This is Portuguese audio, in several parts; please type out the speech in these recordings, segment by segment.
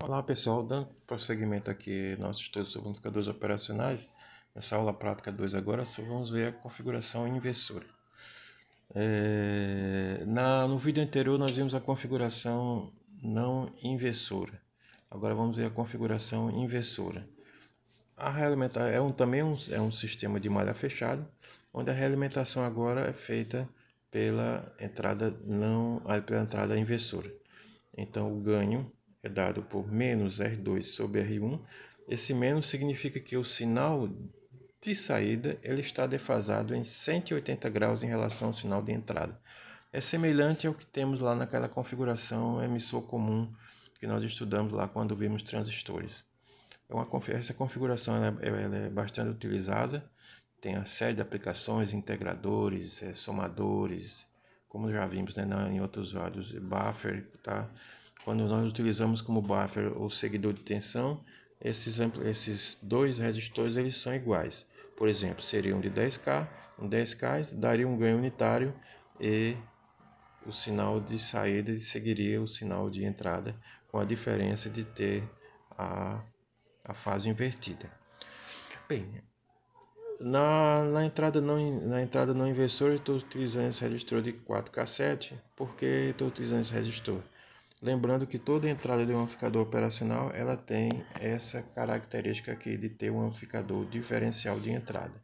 Olá pessoal, dando prosseguimento aqui nosso estudo sobre amplificadores operacionais, nessa aula prática 2 agora, vamos ver a configuração inversora. No vídeo anterior nós vimos a configuração não inversora, agora vamos ver a configuração inversora. A realimentação também é um sistema de malha fechado, onde a realimentação agora é feita pela entrada inversora. Então o ganho é dado por menos R2 sobre R1. Esse menos significa que o sinal de saída ele está defasado em 180 graus em relação ao sinal de entrada. É semelhante ao que temos lá naquela configuração emissor comum que nós estudamos lá quando vimos transistores. Essa configuração ela é bastante utilizada, tem a série de aplicações, integradores, somadores, como já vimos, né, em outros vários, buffer, tá? Quando nós utilizamos como buffer o seguidor de tensão, esses dois resistores eles são iguais. Por exemplo, seriam de 10K, um 10K daria um ganho unitário e o sinal de saída seguiria o sinal de entrada, com a diferença de ter a fase invertida. Bem, na entrada não inversora eu estou utilizando esse resistor de 4K7. Por que estou utilizando esse resistor? Lembrando que toda entrada de um amplificador operacional ela tem essa característica aqui de ter um amplificador diferencial de entrada.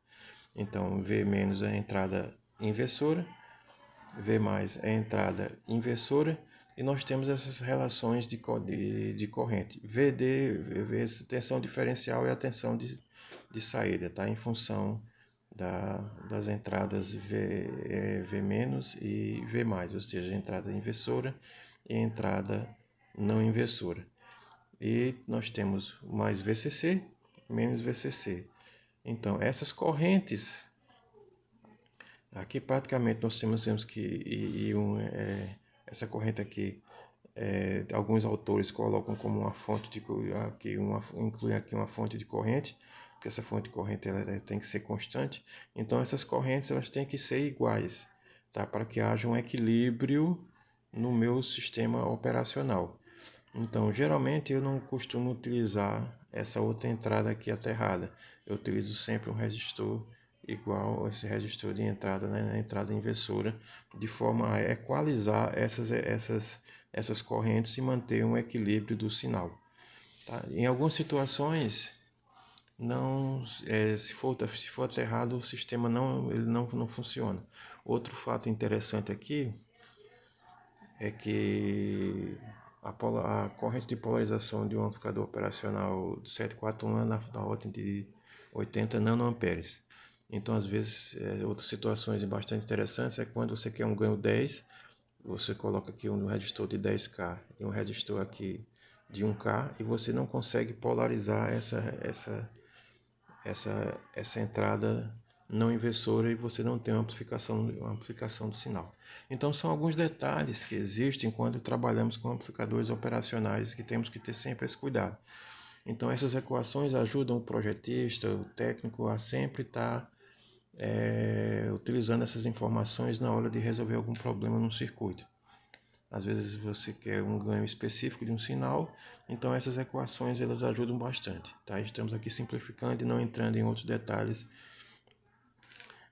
Então V- é a entrada inversora, V+ é a entrada inversora, e nós temos essas relações de corrente. Tensão diferencial é a tensão de saída, tá? Em função das entradas V- e V+, ou seja, entrada inversora e entrada não inversora. E nós temos mais VCC, menos VCC. Então, essas correntes, aqui praticamente nós temos que essa corrente aqui, alguns autores colocam como uma fonte inclui aqui uma fonte de corrente, porque essa fonte de corrente ela tem que ser constante. Então essas correntes elas têm que ser iguais, tá? Para que haja um equilíbrio no meu sistema operacional. Então geralmente eu não costumo utilizar essa outra entrada aqui aterrada. Eu utilizo sempre um resistor igual a esse resistor de entrada, né, na entrada inversora, de forma a equalizar essas correntes e manter um equilíbrio do sinal. Tá? Em algumas situações, não, se for aterrado, o sistema não funciona. Outro fato interessante aqui é que a corrente de polarização de um amplificador operacional do 741 é na ordem de 80 nanoamperes. Então, às vezes, outras situações bastante interessantes é quando você quer um ganho 10, você coloca aqui um resistor de 10K e um resistor aqui de 1K e você não consegue polarizar essa entrada não inversora e você não tem uma amplificação do sinal. Então são alguns detalhes que existem quando trabalhamos com amplificadores operacionais que temos que ter sempre esse cuidado. Então essas equações ajudam o projetista, o técnico a sempre estar utilizando essas informações na hora de resolver algum problema no circuito. Às vezes você quer um ganho específico de um sinal, então essas equações elas ajudam bastante. Tá? Estamos aqui simplificando e não entrando em outros detalhes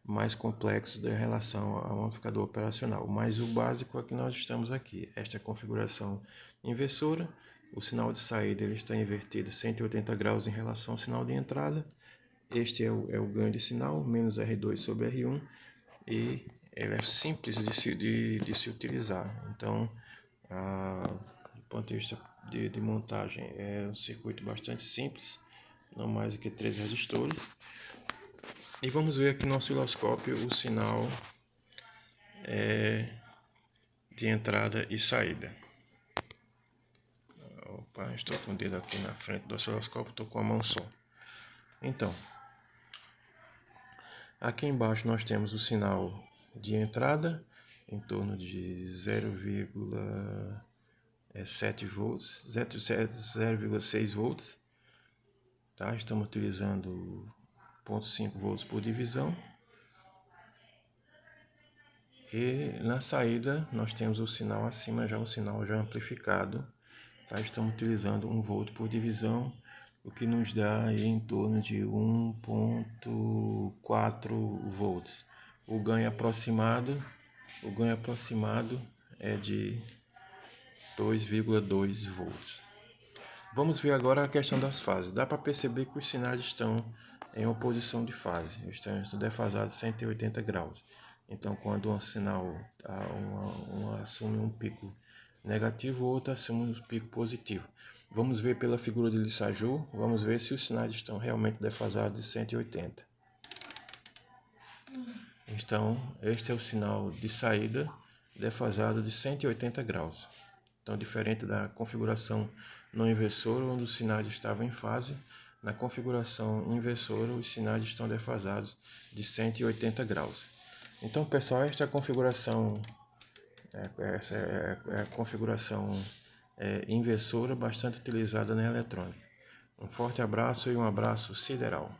mais complexos da relação ao amplificador operacional. Mas o básico é que nós estamos aqui. Esta configuração inversora, o sinal de saída ele está invertido 180 graus em relação ao sinal de entrada. Este é o ganho de sinal, menos R2 sobre R1, e ele é simples de se utilizar. Então, do ponto de vista de montagem, é um circuito bastante simples, não mais do que 3 resistores. E vamos ver aqui no osciloscópio o sinal de entrada e saída. Opa, estou com o dedo aqui na frente do osciloscópio, estou com a mão só. Então, aqui embaixo nós temos o sinal de entrada em torno de 0,7 volts, 0,6 volts. Tá? Estamos utilizando 0,5 volts por divisão. E na saída nós temos o sinal acima, já um sinal já amplificado Tá? Estamos utilizando 1 volt por divisão, o que nos dá aí em torno de 1,4 volts. O ganho aproximado é de 2,2 volts. Vamos ver agora a questão das fases. Dá para perceber que os sinais estão em oposição de fase, estão defasados 180 graus. Então, quando um sinal assume um pico negativo, o outro assume um pico positivo. Vamos ver pela figura de Lissajous, vamos ver se os sinais estão realmente defasados de 180. Então, este é o sinal de saída defasado de 180 graus. Então, diferente da configuração não inversora, onde os sinais estavam em fase, na configuração inversora, os sinais estão defasados de 180 graus. Então, pessoal, esta é a configuração, inversora bastante utilizada na eletrônica. Um forte abraço e um abraço sideral.